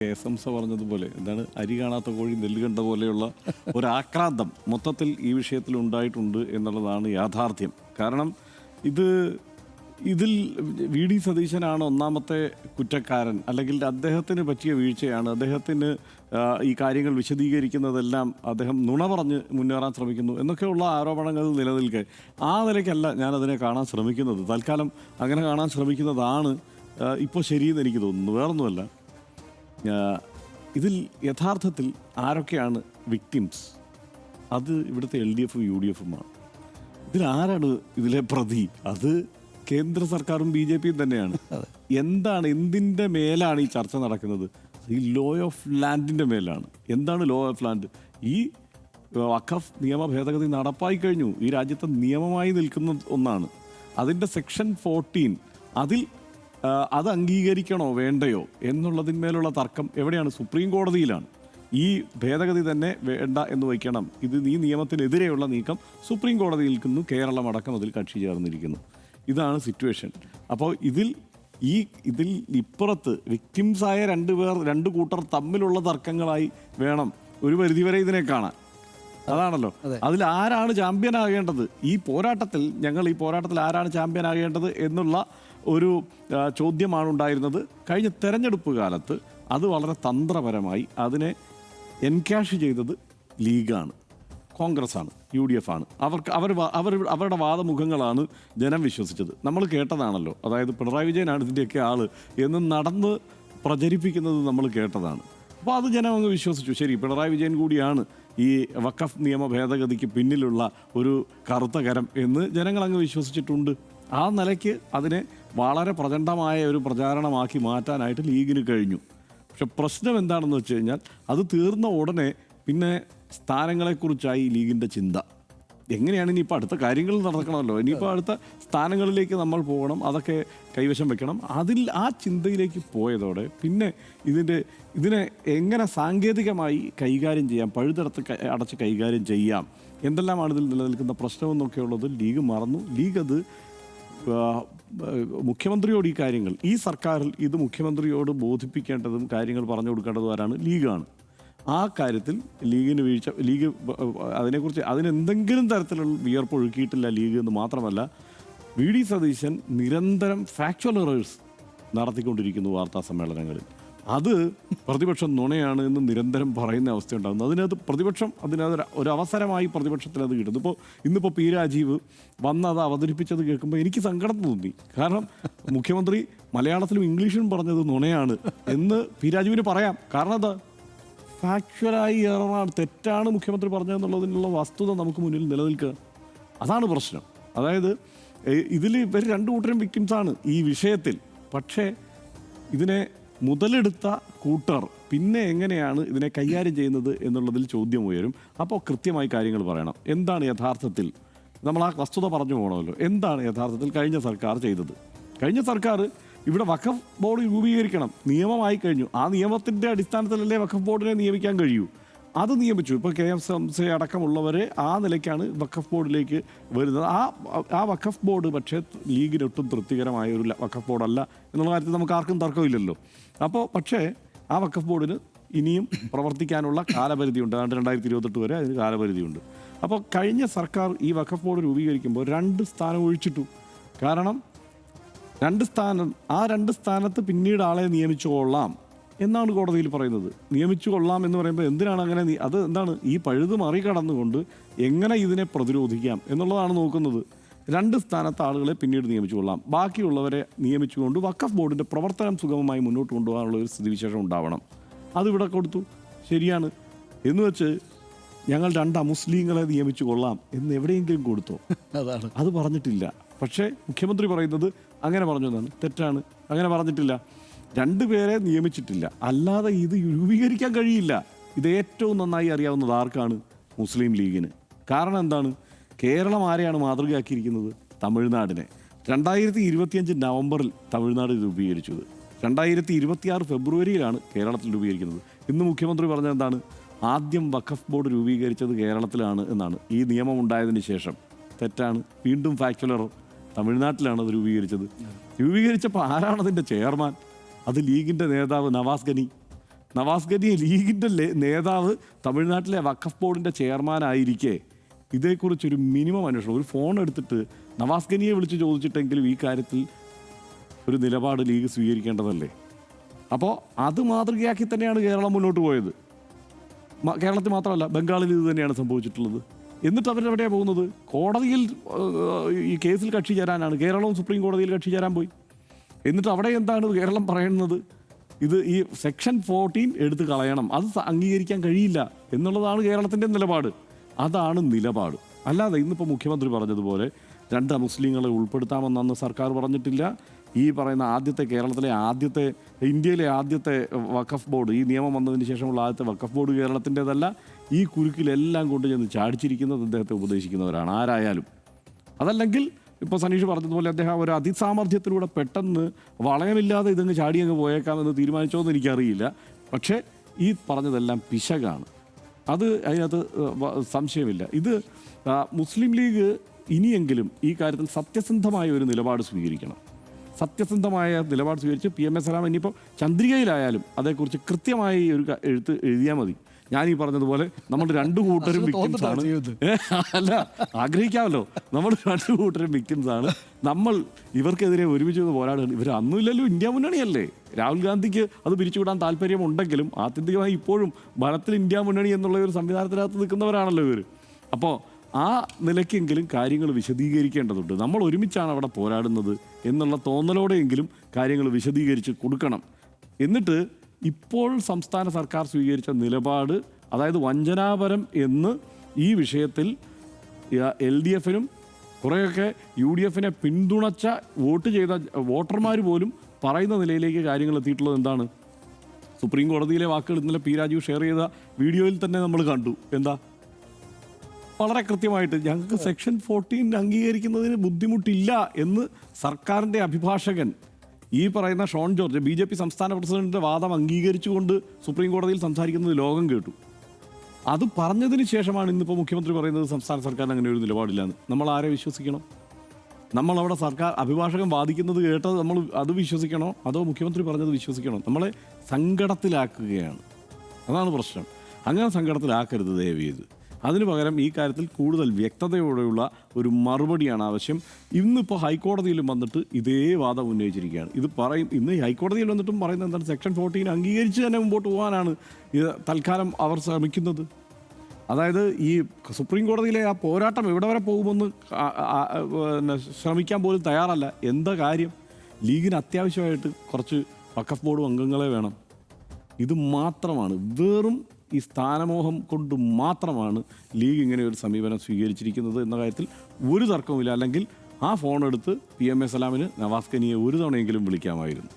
S പറഞ്ഞതുപോലെ എന്താണ് അരി കാണാത്ത കോഴി നെല്ല് കണ്ട പോലെയുള്ള ഒരാക്രാന്തം മൊത്തത്തിൽ ഈ വിഷയത്തിൽ ഉണ്ടായിട്ടുണ്ട് എന്നുള്ളതാണ് യാഥാർത്ഥ്യം. കാരണം ഇതിൽ വി ഡി സതീശനാണ് ഒന്നാമത്തെ കുറ്റക്കാരൻ, അല്ലെങ്കിൽ അദ്ദേഹത്തിന് പറ്റിയ വീഴ്ചയാണ്. അദ്ദേഹത്തിന് ഈ കാര്യങ്ങൾ വിശദീകരിക്കുന്നതെല്ലാം അദ്ദേഹം നുണ പറഞ്ഞ് മുന്നേറാൻ ശ്രമിക്കുന്നു എന്നൊക്കെയുള്ള ആരോപണങ്ങൾ നിലനിൽക്കെ ആ നിലയ്ക്കല്ല ഞാനതിനെ കാണാൻ ശ്രമിക്കുന്നത്. തൽക്കാലം അങ്ങനെ കാണാൻ ശ്രമിക്കുന്നതാണ് ഇപ്പോൾ ശരിയെന്ന് എനിക്ക് തോന്നുന്നു. വേറൊന്നുമല്ല, ഇതിൽ യഥാർത്ഥത്തിൽ ആരൊക്കെയാണ് വിക്ടിംസ്? അത് ഇവിടുത്തെ LDF UDFുമാണ്. ഇതിലാരാണ് ഇതിലെ പ്രതി? അത് കേന്ദ്ര സർക്കാരും BJP തന്നെയാണ്. എന്തിൻ്റെ മേലാണ് ഈ ചർച്ച നടക്കുന്നത്? ഈ ലോ ഓഫ് ലാൻഡിൻ്റെ മേലാണ്. എന്താണ് ലോ ഓഫ് ലാൻഡ്? ഈ വഖഫ് നിയമ ഭേദഗതി നടപ്പായി കഴിഞ്ഞു. ഈ രാജ്യത്തെ നിയമമായി നിൽക്കുന്ന ഒന്നാണ്. അതിൻ്റെ സെക്ഷൻ 14 അതിൽ അത് അംഗീകരിക്കണോ വേണ്ടയോ എന്നുള്ളതിന്മേലുള്ള തർക്കം എവിടെയാണ്? സുപ്രീം കോടതിയിലാണ്. ഈ ഭേദഗതി തന്നെ വേണ്ട എന്ന് വയ്ക്കണം. ഈ നിയമത്തിനെതിരെയുള്ള നീക്കം സുപ്രീം കോടതിയിൽ നിൽക്കുന്നു. കേരളം അടക്കം അതിൽ കക്ഷി ചേർന്നിരിക്കുന്നു. ഇതാണ് സിറ്റുവേഷൻ. അപ്പോൾ ഇതിൽ ഇപ്പുറത്ത് വിക്ടിംസായ രണ്ട് കൂട്ടർ തമ്മിലുള്ള തർക്കങ്ങളായി വേണം ഒരു പരിധിവരെ ഇതിനെ കാണാൻ. അതാണല്ലോ അതിൽ ആരാണ് ചാമ്പ്യൻ ആകേണ്ടത്? ഈ പോരാട്ടത്തിൽ ആരാണ് ചാമ്പ്യൻ ആകേണ്ടത് എന്നുള്ള ഒരു ചോദ്യമാണ് ഉണ്ടായിരുന്നത്. കഴിഞ്ഞ തെരഞ്ഞെടുപ്പ് കാലത്ത് അത് വളരെ തന്ത്രപരമായി അതിനെ എൻകാഷ് ചെയ്തത് ലീഗാണ്, കോൺഗ്രസ്സാണ്, UDF ആണ്. അവരുടെ വാദമുഖങ്ങളാണ് ജനം വിശ്വസിച്ചത്. നമ്മൾ കേട്ടതാണല്ലോ. അതായത് പിണറായി വിജയനാണ് ഇതിൻ്റെയൊക്കെ ആള് എന്ന് നടന്ന് പ്രചരിപ്പിക്കുന്നത് നമ്മൾ കേട്ടതാണ്. അപ്പോൾ അത് ജനം അങ്ങ് വിശ്വസിച്ചു. ശരി, പിണറായി വിജയൻ കൂടിയാണ് ഈ വഖഫ് നിയമ ഭേദഗതിക്ക് പിന്നിലുള്ള ഒരു കറുത്ത കരം എന്ന് ജനങ്ങൾ അങ്ങ് വിശ്വസിച്ചിട്ടുണ്ട്. ആ നിലയ്ക്ക് അതിനെ വളരെ പ്രചണ്ഡമായ ഒരു പ്രചാരണമാക്കി മാറ്റാനായിട്ട് ലീഗിന് കഴിഞ്ഞു. പക്ഷെ പ്രശ്നം എന്താണെന്ന് വെച്ച് കഴിഞ്ഞാൽ അത് തീർന്ന ഉടനെ പിന്നെ സ്ഥാനങ്ങളെക്കുറിച്ചായി ലീഗിൻ്റെ ചിന്ത. എങ്ങനെയാണ് ഇനിയിപ്പോൾ അടുത്ത കാര്യങ്ങൾ നടക്കണമല്ലോ, ഇനിയിപ്പോൾ അടുത്ത സ്ഥാനങ്ങളിലേക്ക് നമ്മൾ പോകണം, അതൊക്കെ കൈവശം വെക്കണം. ആ ചിന്തയിലേക്ക് പോയതോടെ പിന്നെ ഇതിനെ എങ്ങനെ സാങ്കേതികമായി കൈകാര്യം ചെയ്യാം, അടച്ച് കൈകാര്യം ചെയ്യാം, എന്തെല്ലാമാണ് ഇതിൽ നിലനിൽക്കുന്ന പ്രശ്നമെന്നൊക്കെയുള്ളത് ലീഗ് മറന്നു. ലീഗ് അത് മുഖ്യമന്ത്രിയോട് ഈ കാര്യങ്ങൾ, ഈ സർക്കാരിൽ ഇത് മുഖ്യമന്ത്രിയോട് ബോധിപ്പിക്കേണ്ടതും കാര്യങ്ങൾ പറഞ്ഞു കൊടുക്കേണ്ടതും ആരാണ്? ലീഗാണ്. ആ കാര്യത്തിൽ ലീഗിന് വീഴ്ച, ലീഗ് അതിനെക്കുറിച്ച് അതിനെന്തെങ്കിലും തരത്തിലുള്ള വിയർപ്പ് ഒഴുക്കിയിട്ടില്ല ലീഗ് എന്ന് മാത്രമല്ല, വി ഡി സതീശൻ നിരന്തരം ഫാക്ച്വൽ എറേഴ്സ് നടത്തിക്കൊണ്ടിരിക്കുന്നു വാർത്താ സമ്മേളനങ്ങളിൽ. അത് പ്രതിപക്ഷം നുണയാണ് എന്ന് നിരന്തരം പറയുന്ന അവസ്ഥയുണ്ടാകുന്നു. അതിനകത്ത് ഒരു അവസരമായി പ്രതിപക്ഷത്തിന് അത് കിട്ടുന്നു. ഇന്നിപ്പോൾ P രാജീവ് വന്നത് അവതരിപ്പിച്ചത് കേൾക്കുമ്പോൾ എനിക്ക് സങ്കടം തോന്നി. കാരണം മുഖ്യമന്ത്രി മലയാളത്തിലും ഇംഗ്ലീഷിലും പറഞ്ഞത് നുണയാണ് എന്ന് P രാജീവിന് പറയാം. കാരണം അത് ഫാക്ച്വലായി എററാണ്, തെറ്റാണ് മുഖ്യമന്ത്രി പറഞ്ഞതെന്നുള്ളതിനുള്ള വസ്തുത നമുക്ക് മുന്നിൽ നിലനിൽക്കുക. അതാണ് പ്രശ്നം. അതായത് ഇതിൽ ഇവർ രണ്ടു കൂട്ടരും വിക്ടിംസാണ് ഈ വിഷയത്തിൽ. പക്ഷേ ഇതിനെ മുതലെടുത്ത കൂട്ടർ പിന്നെ എങ്ങനെയാണ് ഇതിനെ കൈകാര്യം ചെയ്യുന്നത് എന്നുള്ളതിൽ ചോദ്യം ഉയരും. അപ്പോൾ കൃത്യമായി കാര്യങ്ങൾ പറയണം. എന്താണ് യഥാർത്ഥത്തിൽ, നമ്മൾ ആ വസ്തുത പറഞ്ഞു പോകണമല്ലോ. എന്താണ് യഥാർത്ഥത്തിൽ കഴിഞ്ഞ സർക്കാർ ചെയ്തത്? കഴിഞ്ഞ സർക്കാർ ഇവിടെ വഖഫ് ബോർഡ് രൂപീകരിക്കണം, നിയമമായി കഴിഞ്ഞു. ആ നിയമത്തിൻ്റെ അടിസ്ഥാനത്തിലല്ലേ വഖഫ് ബോർഡിനെ നിയമിക്കാൻ കഴിയൂ. അത് നിയമിച്ചു. ഇപ്പോൾ KMC അടക്കമുള്ളവരെ ആ നിലയ്ക്കാണ് വഖഫ് ബോർഡിലേക്ക് വരുന്നത്. ആ വഖഫ് ബോർഡ് പക്ഷേ ലീഗിനൊട്ടും തൃപ്തികരമായ ഒരു വഖഫ് ബോർഡല്ല എന്നുള്ള കാര്യത്തിൽ നമുക്ക് ആർക്കും തർക്കമില്ലല്ലോ. പക്ഷേ ആ വഖഫ് ബോർഡിന് ഇനിയും പ്രവർത്തിക്കാനുള്ള കാലപരിധിയുണ്ട്. 2028 വരെ അതിന് കാലപരിധിയുണ്ട്. അപ്പോൾ കഴിഞ്ഞ സർക്കാർ ഈ വഖഫ് ബോർഡ് രൂപീകരിക്കുമ്പോൾ 2 സ്ഥാനം ഒഴിച്ചിട്ടു. കാരണം 2 സ്ഥാനത്ത് പിന്നീട് ആളെ നിയമിച്ചുകൊള്ളാം എന്നാണ് കോടതിയിൽ പറയുന്നത്. നിയമിച്ചു കൊള്ളാം എന്ന് പറയുമ്പോൾ എന്തിനാണ് അങ്ങനെ? അത് എന്താണ്? ഈ പഴുത് മറികടന്നുകൊണ്ട് എങ്ങനെ ഇതിനെ പ്രതിരോധിക്കാം എന്നുള്ളതാണ് നോക്കുന്നത്. 2 സ്ഥാനത്ത് ആളുകളെ പിന്നീട് നിയമിച്ചു കൊള്ളാം, ബാക്കിയുള്ളവരെ നിയമിച്ചുകൊണ്ട് വഖഫ് ബോർഡിൻ്റെ പ്രവർത്തനം സുഗമമായി മുന്നോട്ട് കൊണ്ടുപോകാനുള്ള ഒരു സ്ഥിതിവിശേഷം ഉണ്ടാവണം. അതിവിടെ കൊടുത്തു. ശരിയാണ് എന്ന് വെച്ച് ഞങ്ങൾ 2 അമുസ്ലിങ്ങളെ നിയമിച്ചു കൊള്ളാം എന്ന് എവിടെയെങ്കിലും കൊടുത്തോ? അത് പറഞ്ഞിട്ടില്ല. പക്ഷേ മുഖ്യമന്ത്രി പറയുന്നത് അങ്ങനെ പറഞ്ഞു എന്നാണ്. തെറ്റാണ്, അങ്ങനെ പറഞ്ഞിട്ടില്ല. 2 പേരെ നിയമിച്ചിട്ടില്ല. അല്ലാതെ ഇത് രൂപീകരിക്കാൻ കഴിയില്ല. ഇത് ഏറ്റവും നന്നായി അറിയാവുന്നത് ആർക്കാണ്? മുസ്ലിം ലീഗിന്. കാരണം എന്താണ്? കേരളം ആരെയാണ് മാതൃകയാക്കിയിരിക്കുന്നത്? തമിഴ്നാടിനെ. 2025 നവംബറിൽ തമിഴ്നാട് രൂപീകരിച്ചത്. 2026 ഫെബ്രുവരിയിലാണ് കേരളത്തിൽ രൂപീകരിക്കുന്നത്. ഇന്ന് മുഖ്യമന്ത്രി പറഞ്ഞത് എന്താണ്? ആദ്യം വഖഫ് ബോർഡ് രൂപീകരിച്ചത് കേരളത്തിലാണ് എന്നാണ്, ഈ നിയമം ഉണ്ടായതിന് ശേഷം. തെറ്റാണ്. വീണ്ടും ഫാക്ച്വൽ എറർ. തമിഴ്നാട്ടിലാണ് അത് രൂപീകരിച്ചത്. രൂപീകരിച്ചപ്പോൾ ആരാണതിൻ്റെ ചെയർമാൻ? അത് ലീഗിൻ്റെ നേതാവ് നവാസ് ഗനി. നവാസ് ഗനി ലീഗിൻ്റെ നേതാവ് തമിഴ്നാട്ടിലെ വഖഫ് ബോർഡിൻ്റെ ചെയർമാനായിരിക്കെ ഇതേക്കുറിച്ചൊരു മിനിമം അന്വേഷണം, ഒരു ഫോൺ എടുത്തിട്ട് നവാസ് ഗനിയെ വിളിച്ച് ചോദിച്ചിട്ടെങ്കിലും ഈ കാര്യത്തിൽ ഒരു നിലപാട് ലീഗ് സ്വീകരിക്കേണ്ടതല്ലേ? അപ്പോൾ അത് മാതൃകയാക്കി തന്നെയാണ് കേരളം മുന്നോട്ട് പോയത്. കേരളത്തിൽ മാത്രമല്ല, ബംഗാളിൽ ഇത് തന്നെയാണ് സംഭവിച്ചിട്ടുള്ളത്. എന്നിട്ട് അവരെവിടെയാണ് പോകുന്നത്? കോടതിയിൽ ഈ കേസിൽ കക്ഷി ചേരാനാണ്. കേരളവും സുപ്രീം കോടതിയിൽ കക്ഷി ചേരാൻ പോയി. എന്നിട്ട് അവിടെ എന്താണ് കേരളം പറയുന്നത്? ഇത് ഈ സെക്ഷൻ 14 എടുത്ത് കളയണം, അത് അംഗീകരിക്കാൻ കഴിയില്ല എന്നുള്ളതാണ് കേരളത്തിൻ്റെ നിലപാട്. അതാണ് നിലപാട്. അല്ലാതെ ഇന്നിപ്പോൾ മുഖ്യമന്ത്രി പറഞ്ഞതുപോലെ 2 മുസ്ലിങ്ങളെ ഉൾപ്പെടുത്താമെന്നന്ന് സർക്കാർ പറഞ്ഞിട്ടില്ല. ഈ പറയുന്ന ഇന്ത്യയിലെ ആദ്യത്തെ വഖഫ് ബോർഡ്, ഈ നിയമം വന്നതിന് ശേഷമുള്ള ആദ്യത്തെ വഖഫ് ബോർഡ് കേരളത്തിൻ്റെതല്ല. ഈ കുരുക്കിലെല്ലാം കൊണ്ട് ചെന്ന് ചാടിച്ചിരിക്കുന്നത് അദ്ദേഹത്തെ ഉപദേശിക്കുന്നവരാണ് ആരായാലും. അതല്ലെങ്കിൽ ഇപ്പോൾ സനീഷ് പറഞ്ഞതുപോലെ അദ്ദേഹം ഒരു അതിസാമർഥ്യത്തിലൂടെ പെട്ടെന്ന് വളയമില്ലാതെ ഇതങ്ങ് ചാടിയങ്ങ് പോയേക്കാമെന്ന് തീരുമാനിച്ചോന്ന് എനിക്കറിയില്ല. പക്ഷേ ഈ പറഞ്ഞതെല്ലാം പിശകാണ്. അതിനകത്ത് സംശയമില്ല. ഇത് മുസ്ലിം ലീഗ് ഇനിയെങ്കിലും ഈ കാര്യത്തിൽ സത്യസന്ധമായ ഒരു നിലപാട് സ്വീകരിക്കണം. സത്യസന്ധമായ നിലപാട് സ്വീകരിച്ച് PMA സലാം ഇനിയിപ്പോൾ ചന്ദ്രികയിലായാലും അതേക്കുറിച്ച് കൃത്യമായി ഒരു എഴുത്ത് എഴുതിയാൽ മതി. ഞാനീ പറഞ്ഞതുപോലെ നമ്മൾ 2 കൂട്ടരും വിക്ടിംസ് ആണ്. അല്ല, ആഗ്രഹിക്കാമല്ലോ. നമ്മൾ 2 കൂട്ടരും വിക്ടിംസ് ആണ്. നമ്മൾ ഇവർക്കെതിരെ ഒരുമിച്ച് പോരാടുകയാണ്. ഇവർ അന്നുമില്ലല്ലോ, ഇന്ത്യ മുന്നണിയല്ലേ. രാഹുൽ ഗാന്ധിക്ക് അത് പിരിച്ചുവിടാൻ താല്പര്യമുണ്ടെങ്കിലും ആത്യന്തികമായി ഇപ്പോഴും ബലത്തിൽ ഇന്ത്യ മുന്നണി എന്നുള്ള ഒരു സംവിധാനത്തിനകത്ത് നിൽക്കുന്നവരാണല്ലോ ഇവർ. അപ്പോൾ ആ നിലയ്ക്കെങ്കിലും കാര്യങ്ങൾ വിശദീകരിക്കേണ്ടതുണ്ട്. നമ്മൾ ഒരുമിച്ചാണ് അവിടെ പോരാടുന്നത് എന്നുള്ള തോന്നലോടെയെങ്കിലും കാര്യങ്ങൾ വിശദീകരിച്ച് കൊടുക്കണം. എന്നിട്ട് ഇപ്പോൾ സംസ്ഥാന സർക്കാർ സ്വീകരിച്ച നിലപാട്, അതായത് വഞ്ചനാപരം എന്ന് ഈ വിഷയത്തിൽ LDFനും കുറേയൊക്കെ UDFനെ പിന്തുണച്ച വോട്ട് ചെയ്ത വോട്ടർമാർ പോലും പറയുന്ന നിലയിലേക്ക് കാര്യങ്ങൾ എത്തിയിട്ടുള്ളത് എന്താണ്? സുപ്രീം കോടതിയിലെ വാക്കുകൾ ഇന്നലെ P. രാജീവ് ഷെയർ ചെയ്ത വീഡിയോയിൽ തന്നെ നമ്മൾ കണ്ടു. എന്താ? വളരെ കൃത്യമായിട്ട് ഞങ്ങൾക്ക് സെക്ഷൻ 14 അംഗീകരിക്കുന്നതിന് ബുദ്ധിമുട്ടില്ല എന്ന് സർക്കാരിൻ്റെ അഭിഭാഷകൻ ഈ പറയുന്ന ഷോൺ ജോർജ്, BJP സംസ്ഥാന പ്രസിഡന്റിൻ്റെ വാദം അംഗീകരിച്ചുകൊണ്ട് സുപ്രീം കോടതിയിൽ സംസാരിക്കുന്നത് ലോകം കേട്ടു. അത് പറഞ്ഞതിന് ശേഷമാണ് ഇന്നിപ്പോൾ മുഖ്യമന്ത്രി പറയുന്നത് സംസ്ഥാന സർക്കാരിന് അങ്ങനെ ഒരു നിലപാടില്ലാന്ന്. നമ്മൾ ആരെ വിശ്വസിക്കണം? നമ്മളവിടെ സർക്കാർ അഭിഭാഷകൻ വാദിക്കുന്നത് കേട്ടത് നമ്മൾ അത് വിശ്വസിക്കണോ അതോ മുഖ്യമന്ത്രി പറഞ്ഞത് വിശ്വസിക്കണോ? നമ്മളെ സങ്കടത്തിലാക്കുകയാണ്. അതാണ് പ്രശ്നം. അങ്ങനെ സങ്കടത്തിലാക്കരുത് ദയവ് ചെയ്ത്. അതിനു പകരം ഈ കാര്യത്തിൽ കൂടുതൽ വ്യക്തതയോടെയുള്ള ഒരു മറുപടിയാണ് ആവശ്യം. ഇന്നിപ്പോൾ ഹൈക്കോടതിയിലും വന്നിട്ട് ഇതേ വാദം ഉന്നയിച്ചിരിക്കുകയാണ്. ഇന്ന് ഹൈക്കോടതിയിൽ വന്നിട്ടും പറയുന്നത് എന്താണ്? സെക്ഷൻ 14 അംഗീകരിച്ച് തന്നെ മുമ്പോട്ട് പോകാനാണ് തൽക്കാലം അവർ ശ്രമിക്കുന്നത്. അതായത് ഈ സുപ്രീം കോടതിയിലെ ആ പോരാട്ടം എവിടെ വരെ പോകുമെന്ന് ശ്രമിക്കാൻ പോലും തയ്യാറല്ല. എന്താ കാര്യം? ലീഗിന് അത്യാവശ്യമായിട്ട് കുറച്ച് വഖഫ് ബോർഡ് അംഗങ്ങളെ വേണം. ഇത് മാത്രമാണ്, വെറും ഈ സ്ഥാനമോഹം കൊണ്ട് മാത്രമാണ് ലീഗ് ഇങ്ങനെ ഒരു സമീപനം സ്വീകരിച്ചിരിക്കുന്നത് എന്ന കാര്യത്തിൽ ഒരു തർക്കവുമില്ല. അല്ലെങ്കിൽ ആ ഫോണെടുത്ത് PMA സലാമിന് നവാസ് ഗനിയെ ഒരു തവണയെങ്കിലും വിളിക്കാമായിരുന്നു.